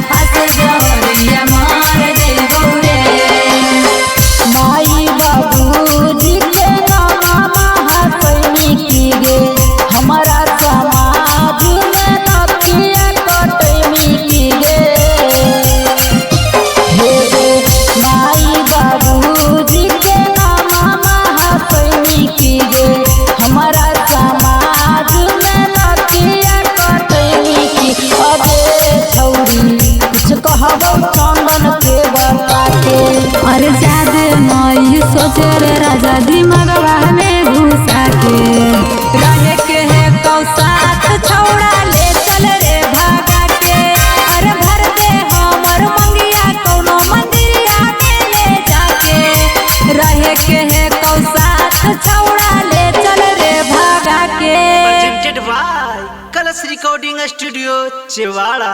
फांस जहरिया मार देबो रे। माई बाबूजी के नामा हसैनी की गे हमारा समाज में नकिया कटैनी की गे। हे गे माई बाबूजी के नामा हसैनी की गे हमारा समाज में नकिया कटैनी की। अबे छौरी कुछ कहबो चंदन के बता के। अरे जादे नई सोचे रे राजा दिमागवा में घुसा के। रहे के है कौ साथ छौड़ा ले चल रे भागा के। अरे भर दे हमर मंगिया कौनो मंदिरिया में ले जाके। रहे के है कौ साथ छौड़ा ले चल रे भागा के। प्रेजेंटेड बाय कलश रिकॉर्डिंग स्टूडियो चेवाड़ा।